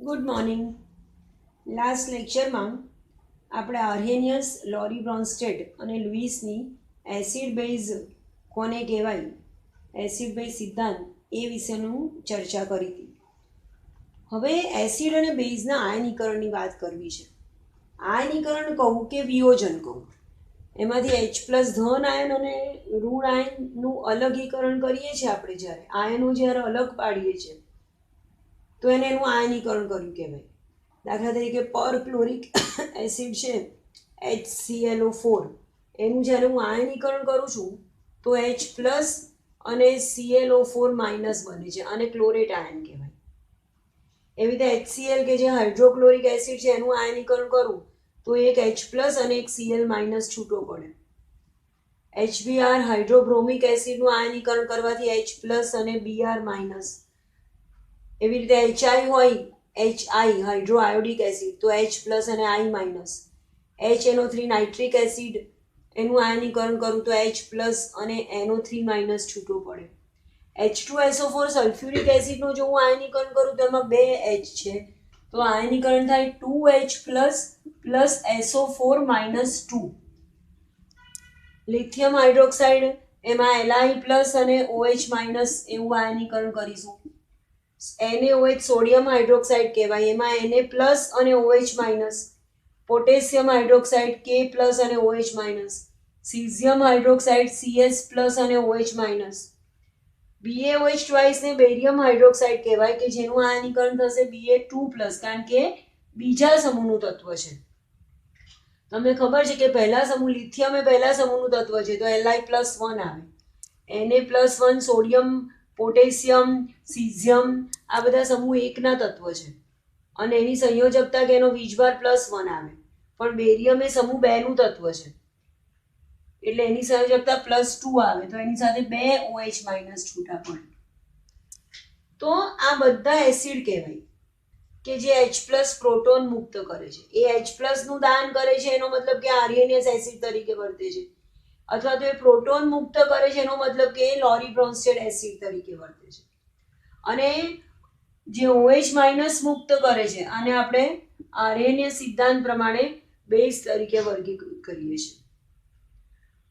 Good morning. Last લેક્ચરમાં આપણે આર્હેનિયસ, લોરી બ્રોન્સ્ટેડ અને લુઈસની એસિડ બેઝ કોને કહેવાય, એસિડ બેઝ સિદ્ધાંત એ વિશેનું ચર્ચા કરી હતી. હવે એસિડ અને બેઝના આયનીકરણની વાત કરવી છે. આયનીકરણ કહું કે વિયોજન કહું, એમાંથી H+ ધન આયન અને ઋણ આયનનું અલગીકરણ કરીએ છીએ. આપણે જ્યારે આયનો જ્યારે અલગ પાડીએ છીએ તો એનું આયનીકરણ કર્યું કહેવાય. દાખલા તરીકે પરક્લોરિક એસિડ છે HClO4, એનું જ્યારે હું આયનીકરણ કરું છું તો H+ અને Cl O4- બને છે અને ક્લોરેટ આયન કહેવાય. એવી રીતે HCl કે જે હાઇડ્રોક્લોરિક એસિડ છે એનું આયનીકરણ કરું તો એક H+ અને એક Cl- છૂટો પડે. HBr હાઇડ્રોબ્રોમિક એસિડનું આયનીકરણ કરવાથી H+ અને Br-. એવી રીતે HI હોય, HI હાઇડ્રો આયોડિક એસિડ તો H+ અને I-. HNO3 નાઇટ્રિક એસિડ એનું આયનીકરણ કરું તો H+ અને NO3- છૂટો પડે. H2SO4 સલ્ફ્યુરિક એસિડનો જો હું આયનીકરણ કરું તો એમાં 2 H છે તો આયનીકરણ થાય 2H+ plus SO4- 2. Lithium hydroxide એમાં Li+ અને OH- એવું આયનીકરણ કરીશું. NaOH સોડિયમ હાઇડ્રોક્સાઇડ કહેવાય, એમાં Na+ અને OH-. પોટેશિયમ હાઇડ્રોક્સાઇડ K+ અને OH-. સીઝિયમ હાઇડ્રોક્સાઇડ Cs+ અને OH-. BaOH ને બેરિયમ હાઇડ્રોક્સાઇડ કહેવાય કે જેનું આયનીકરણ થશે Ba2+, કારણ કે બીજા સમૂહનું તત્વ છે. તમને ખબર છે કે પહેલા સમૂહ લિથિયમ એ પહેલા સમૂહનું તત્વ છે તો Li+1 આવે. Na+1 સોડિયમ, પોટેશિયમ, સીઝિયમ આ બધા સમૂહ એકના તત્વ છે અને એની સંયોજકતા કે એનો વીજભાર +1 આવે. પણ બેરિયમ એ સમૂહ 2 નું તત્વ છે એટલે એની સંયોજકતા +2 આવે તો એની સાથે 2 OH- છૂટા પડે. તો આ બધા એસિડ કહેવાય કે જે H+ પ્રોટોન મુક્ત કરે છે. એ H+ નું દાન કરે છે એનો મતલબ કે આર્હેનિયસ એસિડ તરીકે વર્તે છે, અથવા તો એ પ્રોટોન મુક્ત કરે છે એનો મતલબ કે લોરી બ્રોન્સ્ટેડ એસિડ તરીકે વર્તે છે. અને જે OH- મુક્ત કરે છે અને આપણે આર્હેનિયસ સિદ્ધાંત પ્રમાણે બેઝ તરીકે વર્ગીકૃત કરીએ છીએ.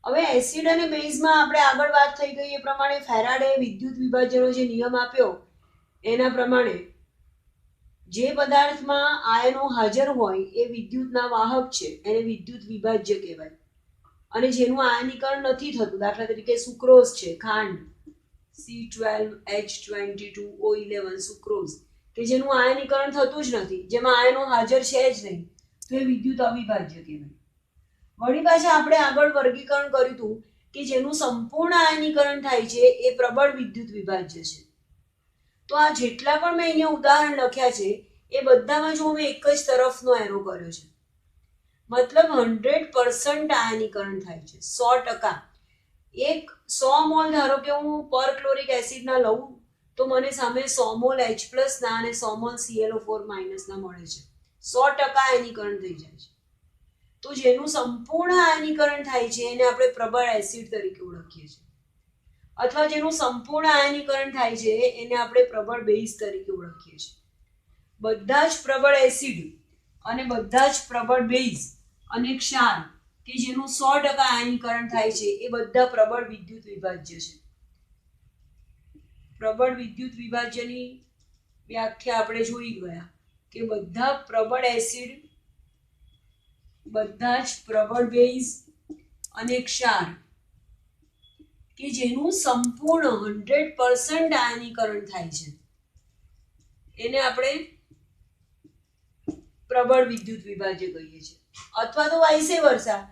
હવે એસિડ અને બેઝમાં આપણે આગળ વાત થઈ ગઈ એ પ્રમાણે ફેરાડે વિદ્યુત વિભાજનનો જે નિયમ આપ્યો એના પ્રમાણે જે પદાર્થમાં આયનો હાજર હોય એ વિદ્યુતના વાહક છે, એને વિદ્યુત વિભાજ્ય કહેવાય. અને જેનું આયનીકરણ નથી થતું, દાખલા તરીકે સુક્રોઝ છે, ખાંડ C12H22O11 સુક્રોઝ, કે જેનું આયનીકરણ થતું જ નથી, જેમાં આયનો હાજર છે જ નહીં, તો એ વિદ્યુત અવિભાજ્ય કહેવાય. વળી પાછા આપણે આગળ વર્ગીકરણ કર્યું હતું કે જેનું સંપૂર્ણ આયનીકરણ થાય છે એ પ્રબળ વિદ્યુત વિભાજ્ય છે. તો આ જેટલા પણ મેં અહીંયા ઉદાહરણ લખ્યા છે એ બધામાં જો મેં એક જ તરફનો એરો કર્યો છે, મતલબ 100% આયનીકરણ થાય છે, 100%. એક 100 મોલ ધારો કે હું પરક્લોરિક એસિડના લઉં તો મને સામે 100 મોલ H+ ના અને 100 મોલ Cl O4- ના મળે છે. 100% આયનીકરણ થઈ જાય છે. તો જેનું સંપૂર્ણ આયનીકરણ થાય છે એને આપણે પ્રબળ એસિડ તરીકે ઓળખીએ છીએ, અથવા જેનું સંપૂર્ણ આયનીકરણ થાય છે એને આપણે પ્રબળ બેઝ તરીકે ઓળખીએ છીએ. બધા જ પ્રબળ એસિડ અને બધા જ પ્રબળ બેઝ અને ક્ષાર કે જેનું 100% આયનીકરણ થાય છે એ બધા પ્રબળ વિદ્યુત વિભાજ્ય છે. પ્રબળ વિદ્યુત વિભાજ્યની વ્યાખ્યા આપણે જોઈ ગયા કે બધા પ્રબળ એસિડ, બધા જ પ્રબળ બેઝ અને ક્ષાર કે જેનું સંપૂર્ણ 100% આયનીકરણ થાય છે એને આપણે પ્રબળ વિદ્યુત વિભાજ્ય કહીએ છીએ. અથવા તો વાઇસે વર્સા,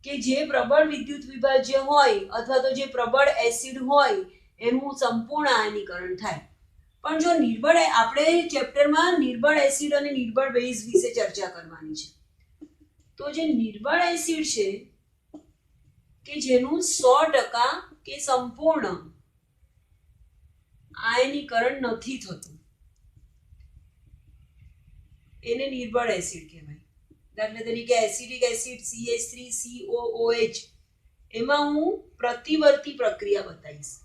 કે જે પ્રબળ વિદ્યુત વિભાજ્ય હોય અથવા તો જે પ્રબળ એસિડ હોય એનું સંપૂર્ણ આયનીકરણ થાય. પણ જો નિર્બળ, આપણે ચેપ્ટરમાં નિર્બળ એસિડ અને નિર્બળ બેઝ વિશે ચર્ચા કરવાની છે. તો જે નિર્બળ એસિડ છે કે જેનું 100% કે સંપૂર્ણ આયનીકરણ નથી થતું એને નિર્બળ એસિડ કહેવાય. દાખલા તરીકે એસિડિક એસિડ CH3COOH, એમાં હું પ્રતિવર્તી પ્રક્રિયા બતાવીશ.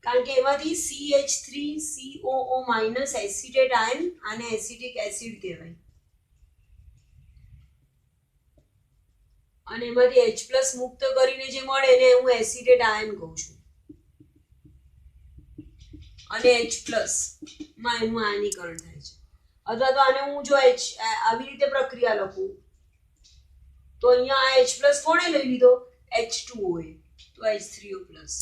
કારણ કે એમાંથી CH3COO માઇનસ એસિટેટ આયન આને એસિટિક એસિડ કહેવાય અને એમાંથી H પ્લસ મુક્ત કરીને જે મળે એને હું એસિટેટ આયન કહું છું અને H પ્લસ માં એનું આયનીકરણ થાય છે અથવા તો આને હું જો આવી રીતે પ્રક્રિયા લખું તો અહીંયા આ H પ્લસ કોણે લઈ લીધો H2O એ તો H3O પ્લસ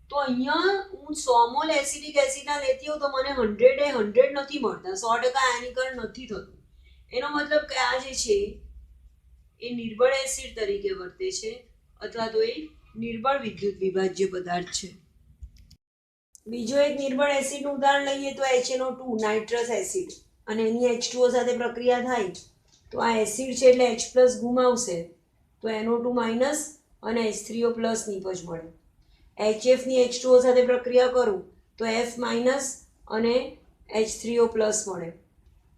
તો અહીંયા હું 100 મોલ એસિડિક એસિડના લેતી હોઉં તો મને 100 એ 100 નથી મળતા 100% આયનીકરણ નથી થતું એનો મતલબ કે આ જે છે એ નિર્બળ એસિડ તરીકે વર્તે છે અથવા તો એ નિર્બળ વિદ્યુત વિભાજ્ય પદાર્થ છે બીજો એક નિર્બળ એસિડનું ઉદાહરણ લઈએ તો HNO2 નાઇટ્રસ એસિડ અને એની H2O સાથે પ્રક્રિયા થાય તો આ એસિડ છે એટલે H પ્લસ ગુમાવશે તો NO2 માઇનસ અને H3O પ્લસ નીપજ મળે HF ની H2O સાથે પ્રક્રિયા કરું તો F માઇનસ અને H3O પ્લસ મળે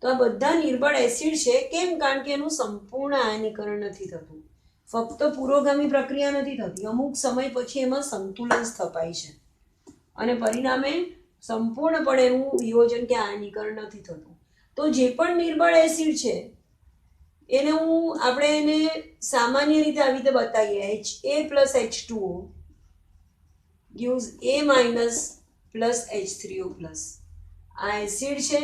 તો આ બધા નિર્બળ એસિડ છે કેમ કારણ કે એનું સંપૂર્ણ આયનીકરણ નથી થતું ફક્ત પુરોગામી પ્રક્રિયા નથી થતી અમુક સમય પછી એમાં સંતુલન સ્થપાય છે અને પરિણામે સંપૂર્ણપણે એનું વિયોજન કે આયનીકરણ નથી થતું તો જે પણ નિર્બળ એસિડ છે એને આપણે એને સામાન્ય રીતે આવી રીતે બતાવીએ HA plus H2O gives A minus plus H3O plus આ એસિડ છે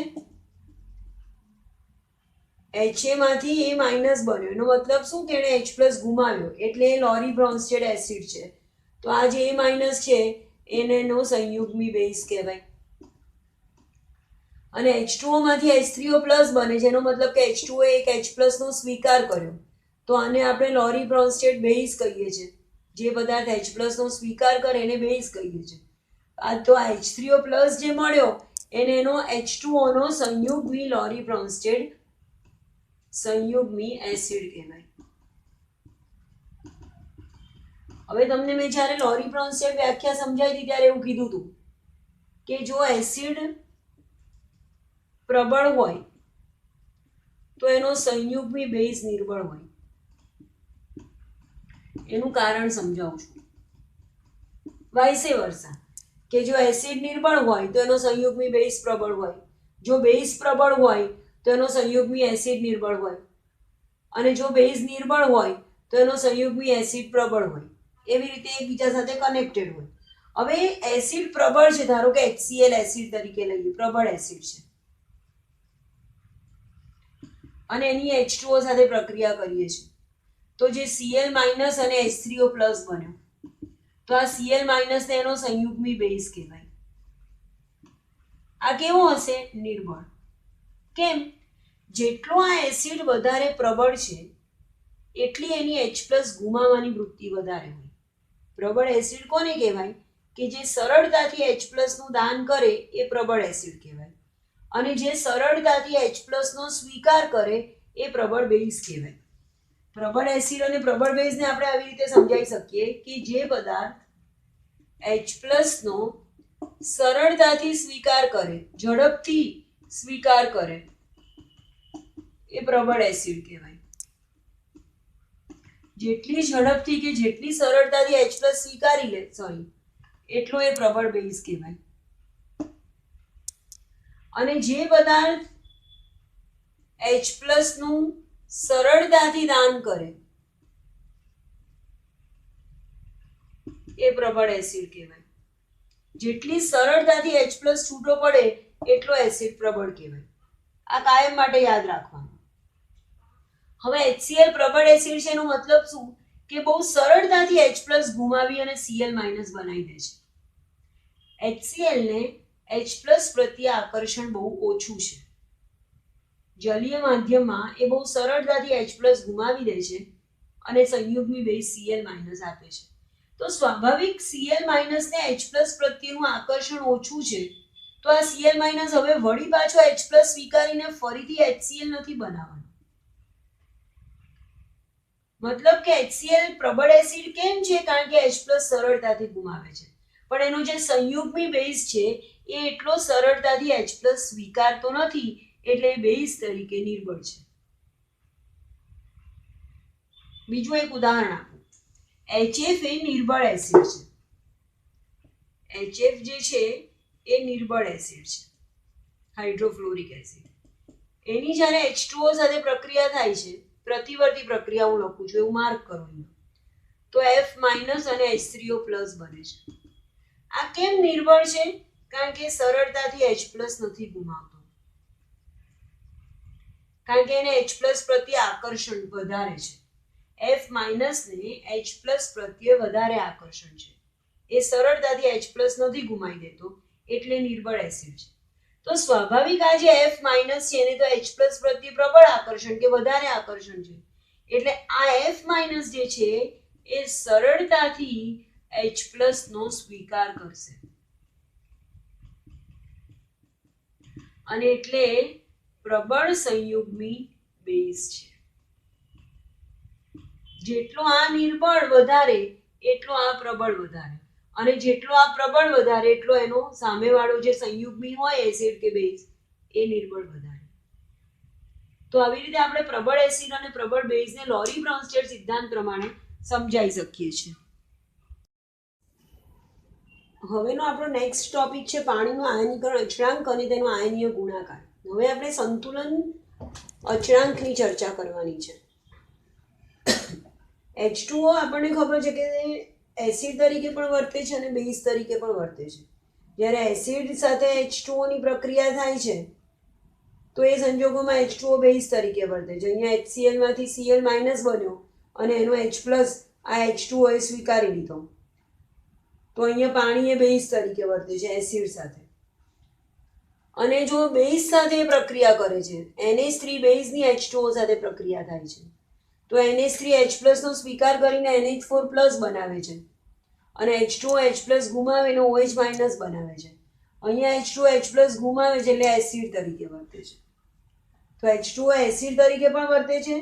HA માંથી A માઇનસ બન્યો એનો મતલબ શું કે એને H પ્લસ ગુમાવ્યો એટલે એ લોરી બ્રોન્સ્ટેડ એસિડ છે તો આ જે A માઇનસ છે એને નો સંયુગ્મી બેઝ કહેવાય અને H2O માંથી H3O પ્લસ બને જેનો મતલબ કે H2O એક H પ્લસ નો સ્વીકાર કર્યો તો આને આપણે લોરી બ્રોન્સ્ટેડ બેઝ કહીએ છીએ જે પદાર્થ H પ્લસ નો સ્વીકાર કરે એને બેઝ કહીએ છીએ આ તો H3O પ્લસ જે મળ્યો એને એનો H2O નો સંયુગ્મી લોરી બ્રોન્સ્ટેડ સંયુગ્મી એસિડ કહેવાય હવે તમને મેં જ્યારે લોરી બ્રોન્સ્ટેડ વ્યાખ્યા સમજાવી હતી ત્યારે એવું કીધું હતું કે જો એસિડ પ્રબળ હોય તો એનો સંયુગ્મી બેઝ નિર્બળ હોય એનું કારણ સમજાવું છું વાઇસે વર્સા કે જો એસિડ નિર્બળ હોય તો એનો સંયુગ્મી બેઝ પ્રબળ હોય જો બેઝ પ્રબળ હોય તો એનો સંયુગ્મી એસિડ નિર્બળ હોય અને જો બેઝ નિર્બળ હોય તો એનો સંયુગ્મી એસિડ પ્રબળ હોય એવી રીતે એકબીજા સાથે કનેક્ટેડ હોય હવે એસિડ પ્રબળ છે ધારો કે HCl એસિડ તરીકે લઈએ પ્રબળ એસિડ છે અને એની H2O સાથે પ્રક્રિયા કરીએ છીએ તો જે Cl માઇનસ અને H3O પ્લસ બન્યો તો આ Cl માઇનસ ને એનો સંયુગ્મી બેઝ કહેવાય આ કેવો હશે નિર્બળ કેમ જેટલો આ એસિડ વધારે પ્રબળ છે એટલી એની H પ્લસ ગુમાવવાની વૃત્તિ વધારે હોય પ્રબળ એસિડ કોને કહેવાય કે જે સરળતાથી H પ્લસ નું દાન કરે એ પ્રબળ એસિડ કહેવાય અને જે સરળતાથી H પ્લસ નો સ્વીકાર કરે એ પ્રબળ બેઝ કહેવાય પ્રબળ એસિડ અને પ્રબળ બેઝને આપણે આવી રીતે સમજાવી શકીએ કે જે પદાર્થ H પ્લસ નો સરળતાથી સ્વીકાર કરે ઝડપથી સ્વીકાર કરે એ પ્રબળ એસિડ કહેવાય જેટલી ઝડપથી કે જેટલી સરળતાથી H પ્લસ સ્વીકારી લે એટલો એ પ્રબળ બેઝ કહેવાય અને જે પદાર્થ H પ્લસ નું સરળતાથી દાન કરે એ પ્રબળ એસિડ કહેવાય જેટલી સરળતાથી H પ્લસ છૂટો પડે એટલો એસિડ પ્રબળ કહેવાય આ કાયમ માટે યાદ રાખવાનું હવે HCl પ્રબળ એસિડ છે એનો મતલબ શું કે બહુ સરળતાથી H પ્લસ ગુમાવી અને Cl માઇનસ બનાવી દે છે HCl ને H પ્લસ પ્રત્યે આકર્ષણ બહુ ઓછું છે જલીય માધ્યમમાં એ બહુ સરળતાથી H પ્લસ ગુમાવી દે છે અને સંયુગ્મી બેઝ Cl માઇનસ આપે છે તો સ્વાભાવિક Cl માઇનસ ને H પ્લસ પ્રત્યેનું આકર્ષણ ઓછું છે તો આ Cl માઇનસ હવે વળી પાછો H પ્લસ સ્વીકારીને ફરીથી HCl નથી બનાવવાનો મતલબ કે HCl પ્રબળ એસિડ કેમ છે કારણ કે H પ્લસ સરળતાથી ગુમાવે છે પણ એનો જે સંયુગ્મી બેઝ છે એ એટલો સરળતાથી H પ્લસ સ્વીકારતો નથી એટલે બેઝ તરીકે નિર્બળ છે બીજું એક ઉદાહરણ આપું HF એ નિર્બળ એસિડ છે HF જે છે એ નિર્બળ એસિડ છે, હાઇડ્રોફ્લોરિક એસિડ. એની જ્યારે H2O સાથે પ્રક્રિયા થાય છે, પ્રતિવર્તી પ્રક્રિયા હું લખું છું, એવું માર્ક કરો અહીંયા, તો F માઇનસ અને H3O પ્લસ બને છે. આ કેમ નિર્બળ છે? કારણ કે સરળતાથી H પ્લસ નથી ગુમાવતો, કારણ કે એને H પ્લસ પ્રત્યે આકર્ષણ વધારે છે. F માઇનસ ને H પ્લસ પ્રત્યે વધારે આકર્ષણ છે, એ સરળતાથી H પ્લસ નથી ગુમાવી દેતો, એટલે નિર્બળ એસિડ છે. તો સ્વાભાવિક આ જે F માઇનસ છે એને તો H પ્લસ પ્રત્યે પ્રબળ આકર્ષણ કે વધારે આકર્ષણ છે, એટલે આ F માઇનસ જે છે એ સરળતાથી H પ્લસ નો સ્વીકાર કરશે, અને એટલે પ્રબળ સંયુગ્મી બેઝ છે. જેટલો આ નિર્બળ વધારે એટલો આ પ્રબળ વધારે, અને જેટલો આ પ્રબળ વધારે એટલો એનો સામેવાળો જે સંયુગ્મી હોય એસિડ કે બેઝ એ નિર્બળ વધારે. તો આવી રીતે આપણે પ્રબળ એસિડ અને પ્રબળ બેઝને લોરી બ્રોન્સ્ટેડ સિદ્ધાંત પ્રમાણે સમજાઈ શકીએ છીએ. હવેનો આપણો નેક્સ્ટ ટોપિક છે પાણીનો આયનીકરણ અચળાંક અને તેનો આયનીય ગુણાકાર. હવે આપણે સંતુલન અચળાંકની ચર્ચા કરવાની છે. H2O આપણને ખબર છે કે એસિડ તરીકે પણ વર્તે છે અને બેઝ તરીકે પણ વર્તે છે. જ્યારે એસિડ સાથે H2O ની પ્રક્રિયા થાય છે તો એ સંજોગોમાં H2O બેઝ તરીકે વર્તે છે. અહીંયા HCl માંથી Cl માઇનસ બન્યો અને એનો H પ્લસ આ H2O એ સ્વીકારી લીધો, તો અહીંયા પાણી એ બેઝ તરીકે વર્તે છે એસિડ સાથે. અને જો બેઝ સાથે પ્રક્રિયા કરે છે, NH3 બેઝની H2O સાથે પ્રક્રિયા થાય છે, તો NH3H+ નો સ્વીકાર કરીને NH4+ બનાવે છે, અને H2OH+ ગુમાવીને OH- બનાવે છે. અહીંયા H2OH+ ગુમાવે છે એટલે એસિડ તરીકે વર્તે છે. તો H2O એસિડ તરીકે પણ વર્તે છે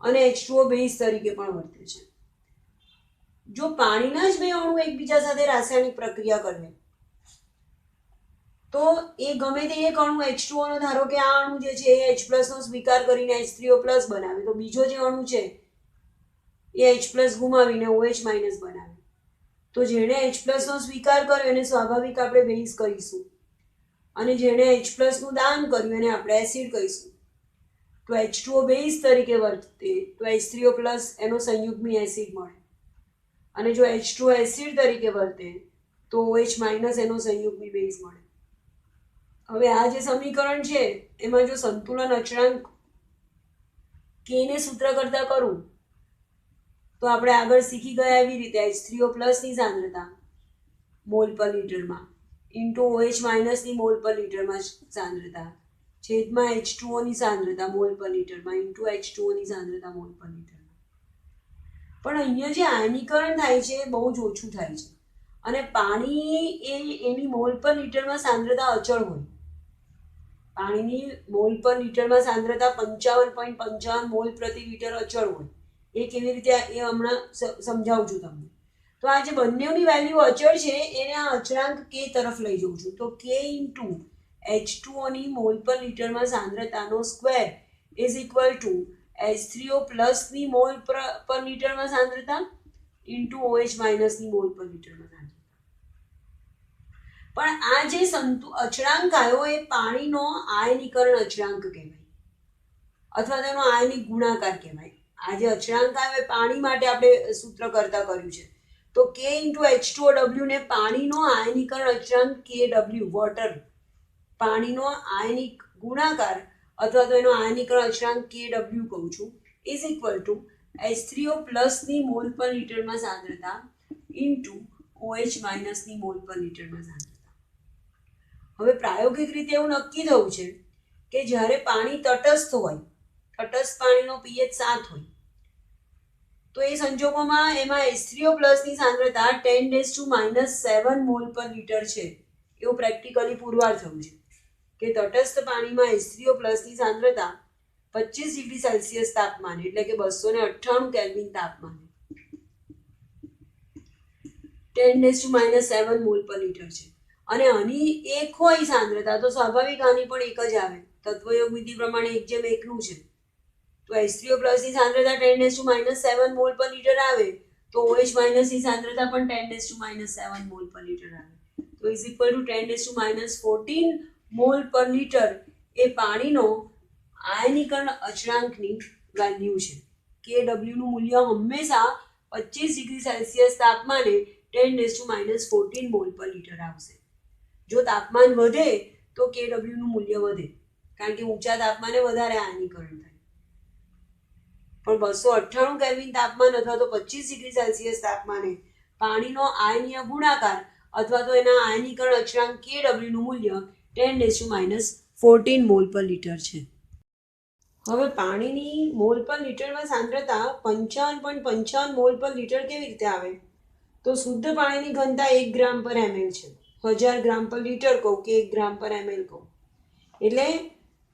અને H2O બેઝ તરીકે પણ વર્તે છે. જો પાણીના જ બે અણુ એકબીજા સાથે રાસાયણિક પ્રક્રિયા કરે તો એ ગમે તે એક અણુ H2O નો, ધારો કે આ અણુ જે છે એ H+ નો સ્વીકાર કરીને H3O+ બનાવે, તો બીજો જે અણુ છે એ H+ ગુમાવીને OH- બનાવે. તો જેણે H+ નો સ્વીકાર કર્યો એને સ્વાભાવિક આપણે બેઝ કહીશું, અને જેણે H+ નું દાન કર્યું એને આપણે એસિડ કહીશું. તો H2O બેઝ તરીકે વર્તે તો H3O+ એનો સંયુગ્મી એસિડ મળે, અને જો H2O એસિડ તરીકે વર્તે તો OH- એનો સંયુગ્મી બેઝ મળે. હવે આ જે સમીકરણ છે એમાં જો સંતુલન અચળાંક K ને સૂત્ર કરતા કરું તો આપણે આગળ શીખી ગયા એવી રીતે H3O+ ની સાંદ્રતા મોલ પર લીટરમાં ઇન્ટુ OH- ની મોલ પર લીટરમાં સાંદ્રતા છેદમાં H2O ની સાંદ્રતા મોલ પર લીટરમાં ઇન્ટુ H2O ની સાંદ્રતા મોલ પર લીટરમાં. પણ અહીંયા જે આયનીકરણ થાય છે એ બહુ જ ઓછું થાય છે, અને પાણી એની મોલ પર લીટરમાં સાંદ્રતા અચળ હોય. પાણીની મોલ પર લીટરમાં સાંદ્રતા 55.55 મોલ પ્રતિ લીટર અચળ હોય. એ કેવી રીતે એ હમણાં સમજાવું છું તમને. તો આ જે બંનેની વેલ્યુ અચળ છે એને આ અચળાંક K તરફ લઈ જઉં છું. તો K ઇન્ટુ H2O ની મોલ પર લીટરમાં સાંદ્રતાનો square is equal to H3O+ ની મોલ પર લીટરમાં સાંદ્રતા ઇન્ટુ OH- ની મોલ પર લીટરમાં સાંદ્રતા. પણ આ જે અચળાંક આવ્યો એ પાણીનો આયનીકરણ અચળાંક કહેવાય, અથવા તેનો આયનિક ગુણાકાર કહેવાય. આ જે અચળાંક આવ્યો એ પાણી માટે આપણે સૂત્ર કરતા કર્યું છે. તો K ઇન્ટુ H2OW ને પાણીનો આયનીકરણ અચળાંક KW, વોટર, પાણીનો આયનિક ગુણાકાર અથવા તો એનો આયનીકરણ અચળાંક KW કહું છું, ઇઝ ઇક્વલ ટુ H3O+ ની મોલ પર લીટરમાં સાંદ્રતા ઇન્ટુ OH- ની મોલ પર લીટરમાં સાંદ્રતા. હવે પ્રાયોગિક રીતે એવું નક્કી થયું છે કે જ્યારે પાણી તટસ્થ હોય, તટસ્થ પાણીનો pH 7 હોય, તો એ સંજોગોમાં એમાં H3O+ ની સાંદ્રતા 10⁻⁻7 મોલ પર લીટર છે. એવું પ્રેક્ટિકલી પુરવાર થયું છે કે તટસ્થ પાણીમાં H3O+ ની સાંદ્રતા 25 ડિગ્રી સેલ્સિયસ તાપમાને, એટલે કે 298 કેલ્વિન તાપમાને 10⁻⁷ મોલ પર લીટર છે. અને આની એક હોય સાંદ્રતા તો સ્વાભાવિક આની પણ એક જ આવે. તત્વયોગ વિધિ પ્રમાણે 1:1 નું છે. તો H3O+ ની સાંદ્રતા 10⁻⁷ મોલ પર લીટર આવે તો OH માઇનસ ની સાંદ્રતા પણ 10⁻⁷ મોલ પર લીટર આવે. તો ઇઝ ઇક્વલ ટુ 10⁻14 મોલ પર લીટર એ પાણીનો આયનીકરણ અચળાંકની વેલ્યુ છે. KW નું મૂલ્ય હંમેશા 25 ડિગ્રી સેલ્સિયસ તાપમાને 10⁻14 મોલ પર લીટર આવશે. જો તાપમાન વધે તો KW નું મૂલ્ય વધે, કારણ કે ઊંચા તાપમાને વધારે આયનીકરણ થાય. પણ 298 કેલ્વિન તાપમાન અથવા તો 25 ડિગ્રી સેલ્સિયસ તાપમાને પાણીનો આયનીય ગુણાકાર અથવા તો એના આયનીકરણ અચળાંક KW નું મૂલ્ય 10⁻14 મોલ પર લીટર છે. હવે પાણીની મોલ પર લીટરમાં સાંદ્રતા 55.55 મોલ પર લીટર કેવી રીતે આવે? તો શુદ્ધ પાણીની ઘનતા 1 ગ્રામ પર ml છે. 1000 ગ્રામ પર લીટર કહું કે 1 ગ્રામ પર ml કહું, એટલે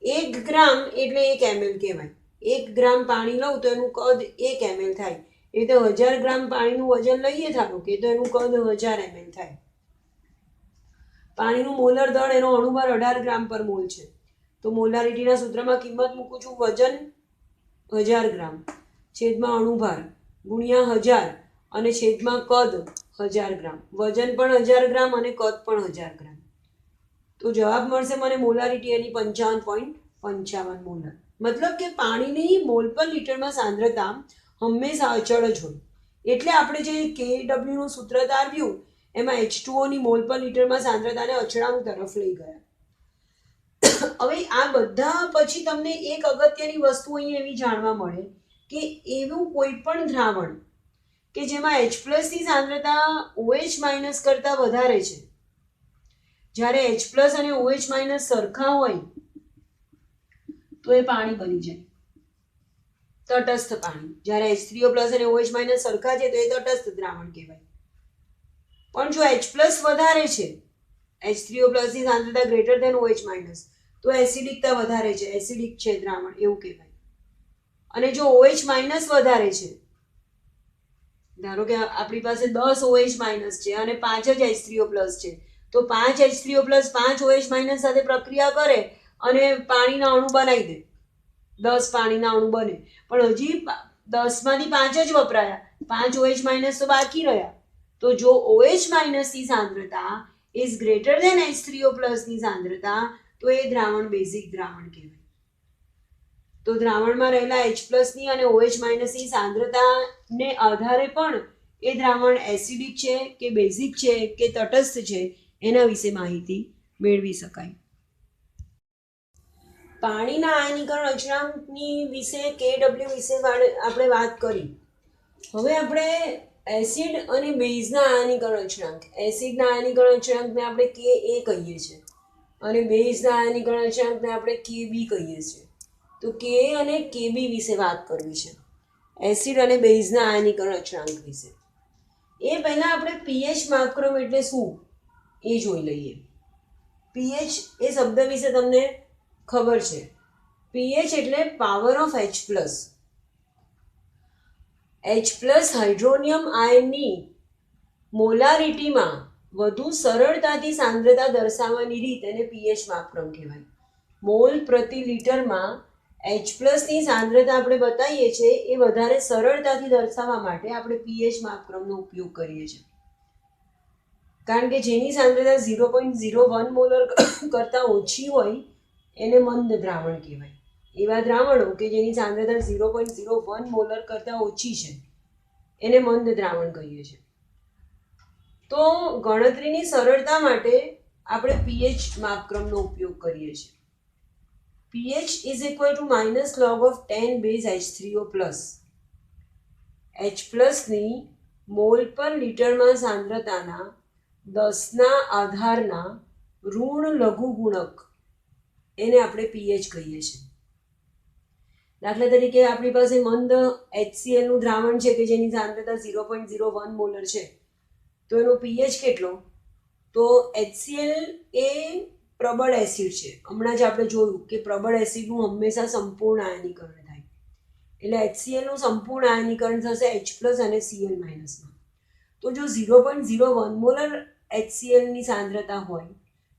1 ગ્રામ એટલે 1 ml કહેવાય. 1 ગ્રામ પાણી લઉં તો એનું કદ 1 ml થાય. એ રીતે 1000 ગ્રામ પાણીનું વજન લઈએ ધારો કે તો એનું કદ 1000 ml થાય. પાણીનું મોલર દળ એનો અણુભાર 18 ગ્રામ પર મોલ છે. તો મોલારિટીના સૂત્રમાં કિંમત મૂકું છું, વજન 1000 ગ્રામ છેદમાં અણુભાર ગુણ્યા 1000 અને છેદમાં કદ 1000 ગ્રામ. વજન પણ 1000 ગ્રામ અને કદ પણ 1000 ગ્રામ. તો જવાબ મળશે મને મોલારિટી એની 55.55 મોલર. મતલબ કે પાણીની મોલ પર લીટરમાં સાંદ્રતા હંમેશા અચળ જ હોય. એટલે આપણે જે KW નું સૂત્ર તારવ્યું એમાં H2O ની મોલ પર લીટરમાં સાંદ્રતાને અચળાંક તરફ લઈ ગયા. હવે આ બધા પછી તમને એક અગત્યની વસ્તુ અહીં એવી જાણવા મળે કે એવું કોઈ પણ દ્રાવણ કે જેમાં H+ ની સાંદ્રતા OH માઇનસ કરતાં વધારે છે, જ્યારે H+ અને OH માઇનસ સરખા હોય તો એ પાણી બની જાય તટસ્થ પાણી. જ્યારે H3O+ અને OH માઇનસ સરખા છે તો એ તટસ્થ દ્રાવણ કહેવાય. પણ જો H+ વધારે છે, H3O+ ની સાંદ્રતા ગ્રેટર ધેન OH માઇનસ, તો એસિડિકતા વધારે છે, એસિડિક છે દ્રાવણ એવું કહેવાય. અને જો OH માઇનસ વધારે છે, ધારો કે આપણી પાસે 10 OH માઇનસ છે અને 5 જ H3O+ છે, તો 5 H3O+ 5 OH માઇનસ સાથે પ્રક્રિયા કરે અને પાણીના અણુ બનાવી દે. 10 પાણીના અણુ બને, પણ હજી 10 માંથી 5 જ વપરાયા, 5 OH માઇનસ તો બાકી રહ્યા. તો જો OH માઇનસ ની સાંદ્રતા ઇઝ ગ્રેટર ધેન H3O+ ની સાંદ્રતા, તો એ દ્રાવણ બેઝિક દ્રાવણ કહેવાય. તો દ્રાવણમાં રહેલા H+ ની અને OH માઇનસ ની સાંદ્રતાને આધારે પણ એ દ્રાવણ એસિડિક છે કે બેઝિક છે કે તટસ્થ છે એના વિશે માહિતી મેળવી શકાય. પાણીના આયનીકરણ અચળાંકની વિશે KW વિશે આપણે વાત કરી. હવે આપણે એસિડ અને બેઝના આયનીકરણ અચળાંક, એસિડના આયનીકરણ અચળાંકને આપણે Ka કહીએ છીએ અને બેઝના આયનીકરણ અચળાંકને આપણે Kb કહીએ છીએ. તો Ka અને Kb વિશે વાત કરવી છે, એસિડ અને બેઝના આયનીકરણ અચળાંક વિશે. એ પહેલાં આપણે pH માપક્રમ એટલે શું એ જોઈ લઈએ. pH એ શબ્દ વિશે તમને ખબર છે. pH એટલે power of H+. H+ hydronium આયનની મોલારિટીમાં વધુ સરળતાથી સાંદ્રતા દર્શાવવાની રીત એને pH માપક્રમ કહેવાય. મોલ પ્રતિ લીટરમાં H+ ની સાંદ્રતા આપણે બતાવીએ છીએ એ વધારે સરળતાથી દર્શાવવા માટે આપણે pH માપક્રમનો ઉપયોગ કરીએ છીએ. કારણ કે જેની સાંદ્રતા 0.01 મોલર કરતાં ઓછી હોય એને મંદ દ્રાવણ કહેવાય. એવા દ્રાવણો કે જેની સાંદ્રતા 0.01 મોલર કરતાં ઓછી છે એને મંદ દ્રાવણ કહીએ છીએ. તો ગણતરીની સરળતા માટે આપણે pH માપક્રમનો ઉપયોગ કરીએ છીએ. pH is equal to -log of 10 base H3O+. H+ ની મોલ પર લીટરમાં સાંદ્રતાના 10ના આધારના ઋણ લઘુગુણક એને આપણે pH કહીએ છીએ. દાખલા તરીકે આપણી પાસે મંદ HCl નું દ્રાવણ છે કે જેની સાંદ્રતા 0.01 મોલર છે, તો એનો pH કેટલો? તો HCl એ પ્રબળ એસિડ છે. હમણાં જ આપણે જોયું કે પ્રબળ એસિડનું હંમેશા સંપૂર્ણ આયનીકરણ થાય, એટલે HCl નું સંપૂર્ણ આયનીકરણ થશે H+ અને Cl- માં. તો જો 0.01 મોલર HCl ની સાંદ્રતા હોય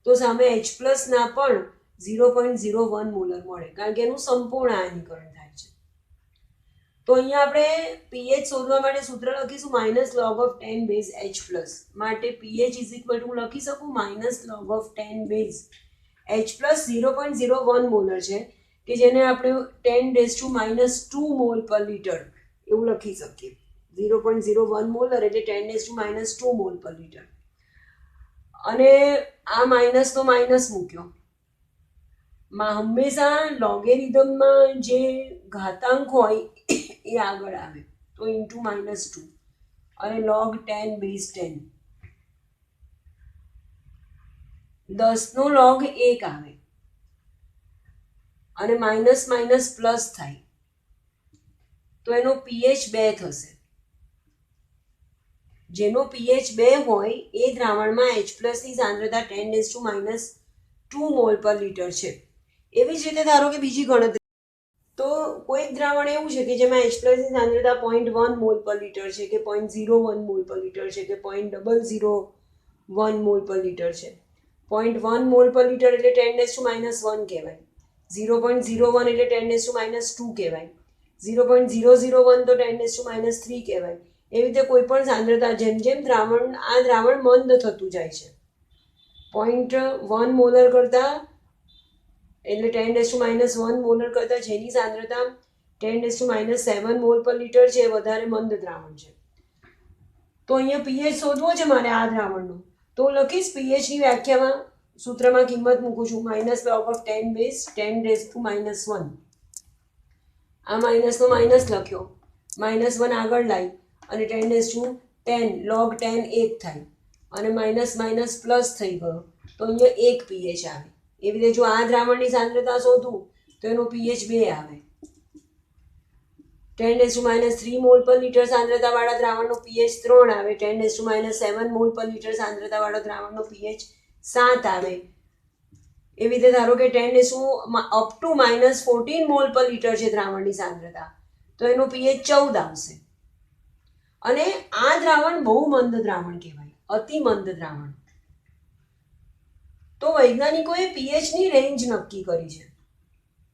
તો સામે H+ ના પણ 0.01 મોલર મળે, કારણ કે એનું સંપૂર્ણ આયનીકરણ થાય છે. તો અહીંયા આપણે પીએચ શોધવા માટે સૂત્ર લખીશું minus log of 10 base H plus. માટે પીએચ ઇઝ ઇક્વલ ટુ હું લખી શકું minus log of 10 base H plus 0.01 molar છે કે જેને આપણે 10⁻² મોલ પર લીટર એવું લખી શકીએ. 0.01 મોલર એટલે 10⁻² મોલ પર લીટર. અને આ માઇનસ તો માઇનસ મૂક્યો. હંમેશા લોગેરિધમમાં જે ઘાતાંક હોય એ આગળ આવે તો ઇન્ટુ -2 અને log 10 બેઝ 10 10નો log 1 આવે અને માઇનસ માઇનસ પ્લસ થાય તો એનો પીએચ 2 થશે. જેનો પીએચ 2 હોય એ દ્રાવણમાં H+ ની સાંદ્રતા 10⁻² મોલ પર લીટર છે. એવી જ રીતે ધારો કે બીજી ગણતરી, તો કોઈક દ્રાવણ એવું છે કે જેમાં H+ ની સાંદ્રતા 0.1 મોલ પર લીટર છે કે 0.01 મોલ પર લીટર છે કે 0.001 મોલ પર લીટર છે. 0.1 મોલ પર લીટર એટલે 10⁻1 કહેવાય, 0.01 એટલે 10⁻2 કહેવાય, 0.001 તો 10⁻3 કહેવાય. એવી રીતે કોઈ પણ સાંદ્રતા જેમ જેમ દ્રાવણ મંદ થતું જાય છે 0.1 મોલર કરતા એટલે 10⁻1 મોલર કરતાં જેની સાંદ્રતા 10⁻7 મોલ પર લીટર છે એ વધારે મંદ દ્રાવણ છે. તો અહીંયા પીએચ શોધવો છે મારે આ દ્રાવણનો, તો લખીશ પીએચની વ્યાખ્યામાં સૂત્રમાં કિંમત મૂકું છું માઇનસ લોગ ઓફ 10 બેઝ 10⁻1. આ માઇનસનો માઇનસ લખ્યો, -1 આગળ લાવી અને 10⁻10 log 10 1 થાય અને માઇનસ માઇનસ પ્લસ થઈ ગયો તો અહીંયા 1 પીએચ આવે. એવી રીતે જો આ દ્રાવણની સાંદ્રતા શોધું તો એનો પીએચ 2 આવે. 10⁻³ મોલ પર લીટર સાંદ્રતાવાળા દ્રાવણનો પીએચ 3 આવે, 10⁻7 મોલ પર લીટર સાંદ્રતાવાળા દ્રાવણનો પીએચ 7 આવે. એવી રીતે ધારો કે 10⁻⁻14 મોલ પર લીટર છે દ્રાવણની સાંદ્રતા તો એનો પીએચ 14 આવશે. અને આ દ્રાવણ બહુ મંદ દ્રાવણ કહેવાય, અતિ મંદ દ્રાવણ. તો વૈજ્ઞાનિકોએ પીએચની રેન્જ નક્કી કરી છે.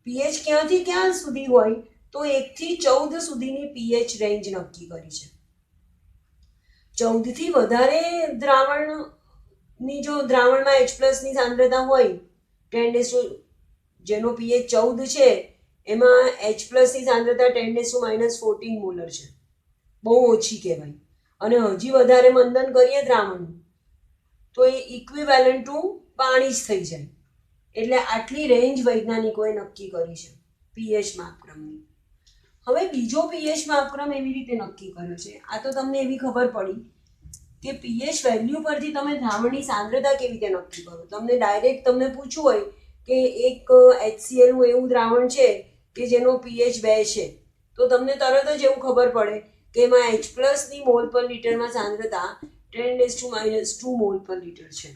પીએચ ક્યાંથી ક્યાં સુધી હોય તો 1 થી 14 સુધીની પીએચ રેન્જ નક્કી કરી છે. 14 થી વધારે દ્રાવણની જો દ્રાવણમાં H+ ની સાંદ્રતા હોય 10 જેનો પીએચ 14 છે એમાં H+ ની સાંદ્રતા 10⁻14 મોલર છે, બહુ ઓછી કહેવાય. અને હજી વધારે મંદન કરીએ દ્રાવણનું તો એ ઇક્વિવેલન્ટ ટુ પાણી જ થઈ જાય. એટલે આટલી રેન્જ વૈજ્ઞાનિકોએ નક્કી કરી છે પીએચ માપક્રમની. હવે બીજો પીએચ માપક્રમ એવી રીતે નક્કી કર્યો છે, આ તો તમને એવી ખબર પડી કે પીએચ વેલ્યુ પરથી તમે દ્રાવણની સાંદ્રતા કેવી રીતે નક્કી કરો. તમને ડાયરેક્ટ તમને પૂછવું હોય કે એક HCl નું એવું દ્રાવણ છે કે જેનો પીએચ 2 છે તો તમને તરત જ એવું ખબર પડે કે એમાં H+ ની મોલ પર લીટરમાં સાંદ્રતા 10⁻² મોલ પર લીટર છે.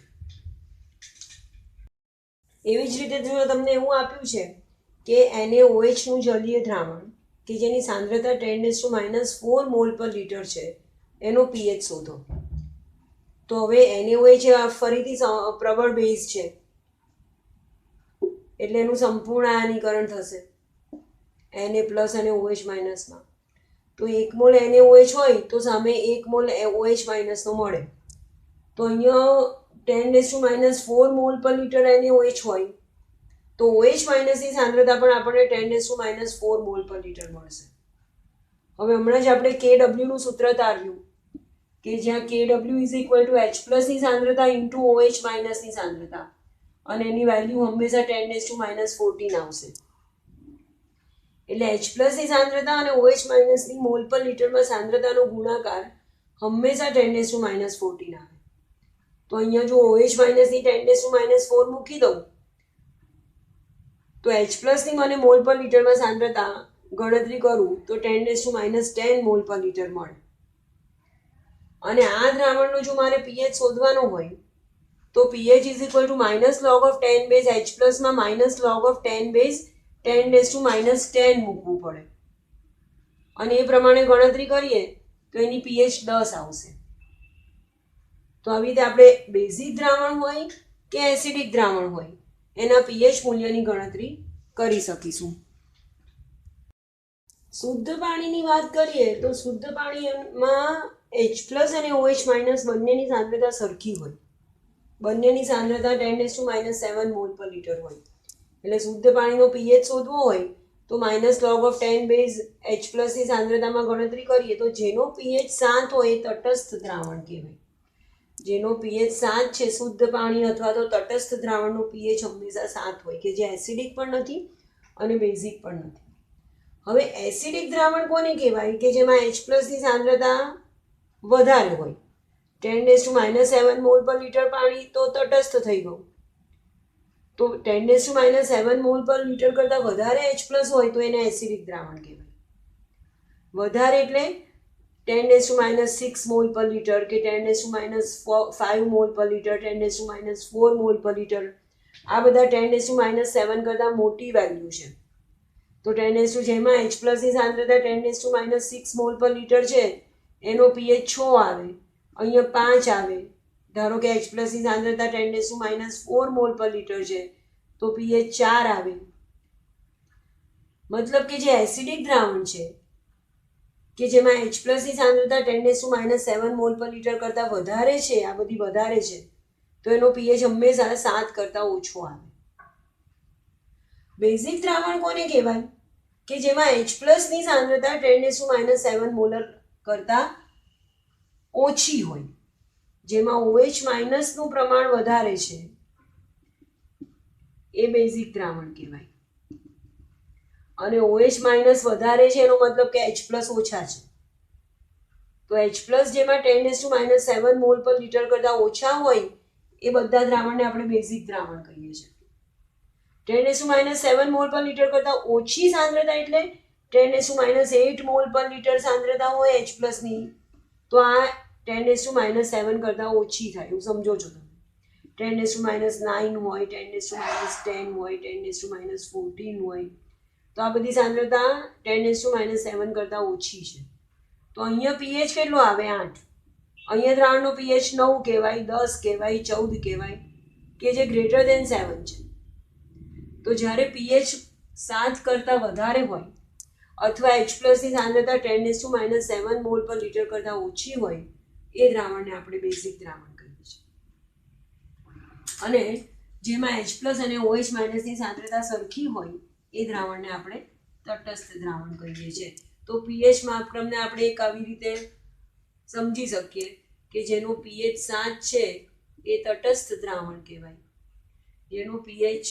એવી જ રીતે જો તમને એવું આપ્યું છે કે NaOH નું જલીય દ્રાવણ કે જેની સાંદ્રતા 10⁻4 મોલ પર લીટર છે એનો પીએચ શોધો. તો હવે NaOH ફરીથી પ્રબળ બેઝ છે એટલે એનું સંપૂર્ણ આયનીકરણ થશે Na+ અને OH- માં. તો 1 મોલ NaOH હોય તો સામે 1 મોલ OH- નો મળે. તો અહીંયા 10⁻4 મોલ પર લીટર NaOH હોય તો OH- ની સાંદ્રતા પણ આપણને 10⁻4 મોલ પર લીટર મળશે. હવે હમણાં જ આપણે Kw નું સૂત્ર તાર્યું કે જ્યાં Kw is equal two H+ ની સાંદ્રતા ઇન્ટુ OH- ની સાંદ્રતા અને એની વેલ્યુ હંમેશા 10⁻14 આવશે. એટલે H+ ની સાંદ્રતા અને OH- ની મોલ પર લીટરમાં સાંદ્રતાનો ગુણાકાર હંમેશા 10⁻14 આવે. તો અહીંયા જો OH- ની 10⁻4 મૂકી દઉં તો H+ ની મને મોલ પર લીટરમાં સાંદ્રતા ગણતરી કરું તો 10⁻10 મોલ પર લીટર મળે. અને આ દ્રાવણનો જો મારે પીએચ શોધવાનો હોય તો pH is equal two minus log of 10 base H+ માં માઇનસ લોગ ઓફ 10 બેઝ 10⁻10 મૂકવું પડે. અને એ પ્રમાણે ગણતરી કરીએ તો એની પીએચ 10 આવશે. તો આવી રીતે આપણે બેઝિક દ્રાવણ હોય કે એસિડિક દ્રાવણ હોય એના પીએચ મૂલ્યની ગણતરી કરી શકીશું. શુદ્ધ પાણીની વાત કરીએ તો શુદ્ધ પાણીમાં H+ અને OH- બંનેની સાંદ્રતા સરખી હોય. બંનેની સાંદ્રતા 10⁻⁷ મોલ પર લિટર હોય. એટલે શુદ્ધ પાણીનો pH શોધવો હોય તો -log(10 બેઝ H+ ની સાંદ્રતામાં ગણતરી કરીએ તો જેનો pH 7 હોય એ તટસ્થ દ્રાવણ કહેવાય. જેનો pH 7 છે શુદ્ધ પાણી અથવા તો તટસ્થ દ્રાવણનો pH હંમેશા 7 હોય કે જે એસિડિક પણ નથી અને બેઝિક પણ નથી. હવે એસિડિક દ્રાવણ કોને કહેવાય કે જેમાં H+ ની સાંદ્રતા વધારે હોય. 10⁻⁷ મોલ પર લિટર પાણી તો તટસ્થ થઈ ગયું. તો 10⁻⁷ મોલ પર લિટર કરતાં વધારે H+ હોય તો એને એસિડિક દ્રાવણ કહેવાય. વધારે એટલે 10⁻⁶ મોલ પર લિટર કે 10⁻⁵ મોલ પર લિટર, 10⁻⁴ મોલ પર લિટર, આ બધા 10⁻⁷ કરતાં મોટી વેલ્યુ છે. તો જેમાં H+ ની સાંદ્રતા 10⁻⁶ મોલ પર લિટર છે એનો pH 6 આવે, અહીંયા 5 આવે. ધારો કે H+ ની સાંદ્રતા 10⁻⁴ મોલ પર લિટર છે તો pH 4 આવે. મતલબ કે જે એસિડિક દ્રાવણ છે કે જેમાં H+ ની સાંદ્રતા 10⁻⁷ મોલ પર લિટર કરતાં વધારે છે, આ બધી વધારે છે, તો એનો pH હંમેશા 7 કરતાં ઓછો આવે. બેઝિક દ્રાવણ કોને કહેવાય કે જેમાં H+ ની સાંદ્રતા 10⁻⁷ મોલર કરતાં ઓછી હોય, જેમાં OH- નું પ્રમાણ વધારે છે એ બેઝિક દ્રાવણ કહેવાય. અને OH- વધારે છે એનો મતલબ કે H+ ઓછા છે. તો H+ જેમાં 10⁻⁷ મોલ પર લિટર કરતાં ઓછા હોય એ બધા દ્રાવણને આપણે બેઝિક દ્રાવણ કહીએ છીએ. 10⁻⁷ મોલ પર લિટર કરતાં ઓછી સાંદ્રતા એટલે 10⁻⁸ મોલ પર લિટર સાંદ્રતા હોય H+ ની તો આ 10⁻⁷ કરતાં ઓછી થાય એવું સમજો છો તમે. 10⁻⁹ હોય, 10⁻10 હોય, 10⁻14 હોય, તો આ બધી સાંદ્રતા 10⁻⁷ કરતાં ઓછી છે. તો અહીંયા pH કેટલો આવે? 8. અહીંયા દ્રાવણનો pH 9 કહેવાય, 10 કહેવાય, 14 કહેવાય કે જે >7 છે. તો જ્યારે pH 7 કરતાં વધારે હોય અથવા H+ ની સાંદ્રતા 10⁻⁷ મોલ પર લિટર કરતાં ઓછી હોય એ દ્રાવણને આપણે બેઝિક દ્રાવણ કહીએ છીએ. અને જેમાં H+ અને OH- ની સાંદ્રતા સરખી હોય એ દ્રાવણને આપણે તટસ્થ દ્રાવણ કહીએ છીએ. તો pH માપક્રમને આપણે એક આવી રીતે સમજી શકીએ કે જેનો pH 7 છે એ તટસ્થ દ્રાવણ કહેવાય. જેનો pH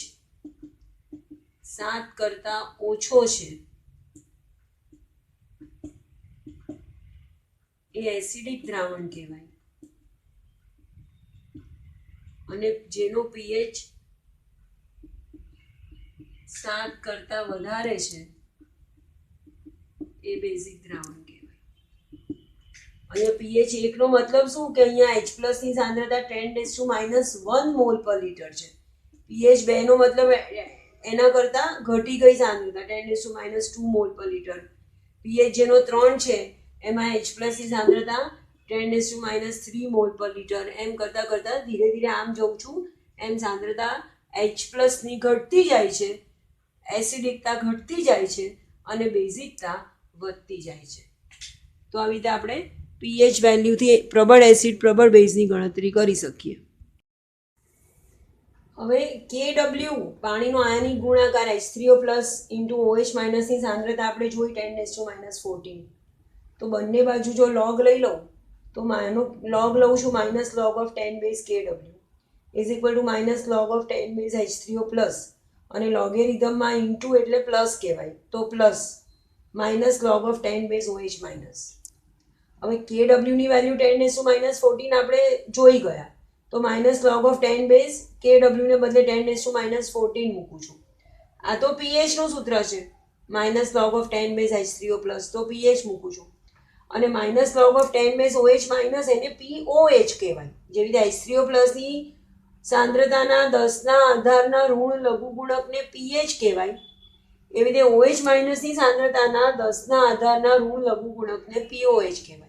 7 કરતાં ઓછો છે એ એસિડિક દ્રાવણ કહેવાય. અને જેનો pH 7 કરતાં વધારે છે એ બેઝિક દ્રાવણ કહેવાય. અહીંયા pH 1 નો મતલબ શું કે અહીંયા H+ ની સાંદ્રતા 10⁻⁻1 મોલ પર લિટર છે. pH 2 નો મતલબ એના કરતાં ઘટી ગઈ સાંદ્રતા 10⁻² મોલ પર લિટર. pH જેનો 3 છે એમાં H+ ની સાંદ્રતા 10⁻³ મોલ પર લિટર. એમ કરતાં કરતાં ધીરે ધીરે આમ જઉં છું એમ સાંદ્રતા H+ ની ઘટતી જાય છે, એસિડિકતા ઘટતી જાય છે અને બેઝિકતા વધતી જાય છે. તો આવી રીતે આપણે pH વેલ્યુથી પ્રબળ એસિડ પ્રબળ બેઝની ગણતરી કરી શકીએ. હવે Kw પાણીનો આયનિક ગુણાકાર H3O+ × OH- ની સાંદ્રતા આપણે જોઈ 10⁻14. તો બંને બાજુ જો લોગ લઈ લઉં તો લોગ લઉં છું -log(10 base Kw -log(10 base H3O+, અને લોગેરિધમમાં ઇન્ટુ એટલે પ્લસ કહેવાય તો પ્લસ -log(10 બેઝ OH-. હવે Kw ની વેલ્યુ 10⁻14 આપણે જોઈ ગયા તો -log(10 બેઝ Kw ને બદલે 10⁻14 મૂકું છું. આ તો pH નું સૂત્ર છે, -log(10 બેઝ H3O+, તો pH મૂકું છું. અને -log(10 બેઝ OH- એને POH કહેવાય. જેવી રીતે H3O+ ની સાંદ્રતાના 10ના આધારના ઋણ લઘુગુણકને pH કહેવાય, એવી રીતે OH- ની સાંદ્રતાના 10ના આધારના ઋણ લઘુગુણકને POH કહેવાય.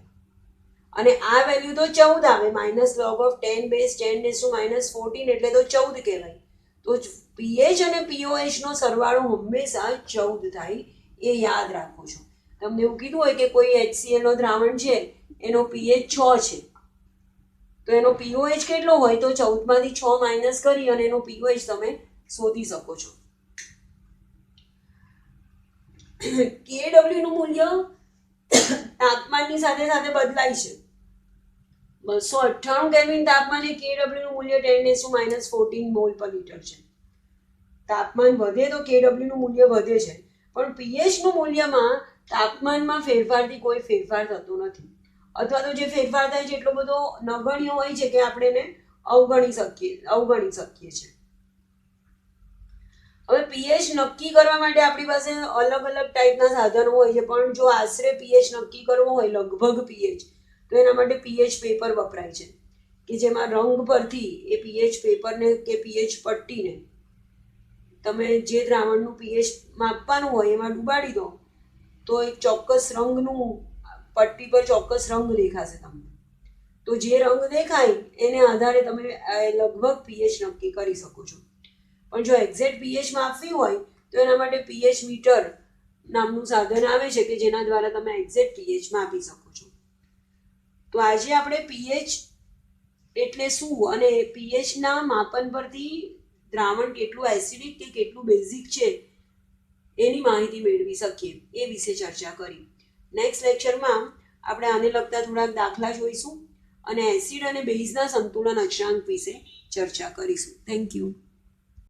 અને આ વેલ્યુ તો 14 આવે, -log(10 બેઝ 10⁻14 એટલે તો 14 કહેવાય. તો pH અને POH નો સરવાળો હંમેશા 14 થાય, એ યાદ રાખો છો. તમને એવું કીધું હોય કે કોઈ HCl નો દ્રાવણ છે એનો pH 6 છે, તો એનો pOH કેટલો હોય તો 14 માંથી 6 માઇનસ કરી અને એનો pOH તમે શોધી શકો છો. Kw નું મૂલ્ય તાપમાનની સાથે સાથે બદલાય છે. 298 કેલ્વિન તાપમાને Kw નું મૂલ્ય 10⁻14 મોલ પર લિટર છે. તાપમાન વધે તો Kw નું મૂલ્ય વધે છે, પણ pH નું મૂલ્યમાં તાપમાનમાં ફેરફારથી કોઈ ફેરફાર થતો નથી, અથવા તો જે ફેરફાર થાય છે એટલો બધો નગણ્ય હોય છે કે આપણે એને અવગણી શકીએ છીએ. હવે pH નક્કી કરવા માટે આપણી પાસે અલગ અલગ ટાઈપના સાધનો હોય છે, પણ જો આશરે pH નક્કી કરવો હોય લગભગ pH, તો એના માટે pH પેપર વપરાય છે કે જેમાં રંગ પરથી એ pH પેપરને કે pH પટ્ટીને તમે જે દ્રાવણનું pH માપવાનું હોય એમાં ડુબાડી દો તો એક ચોક્કસ રંગનું પટ્ટી પર ચોક્કસ રંગ દેખાશે તમને. તો જે રંગ દેખાય એને આધારે તમે લગભગ pH નક્કી કરી શકો છો. પણ જો એક્ઝેક્ટ pH માપવી હોય તો એના માટે pH મીટર નામનું સાધન આવે છે કે જેના દ્વારા તમે એક્ઝેક્ટ pH માપી શકો છો. તો આજે આપણે pH એટલે શું અને pH ના માપન પરથી દ્રાવણ કેટલું એસિડિક કે કેટલું બેઝિક છે એની માહિતી મેળવી શકીએ એ વિશે ચર્ચા કરી. નેક્સ્ટ લેક્ચરમાં આપણે આને લગતા થોડાક દાખલા જોઈશું અને એસિડ અને બેઝના સંતુલન અક્ષાંક વિશે ચર્ચા કરીશું. Thank you.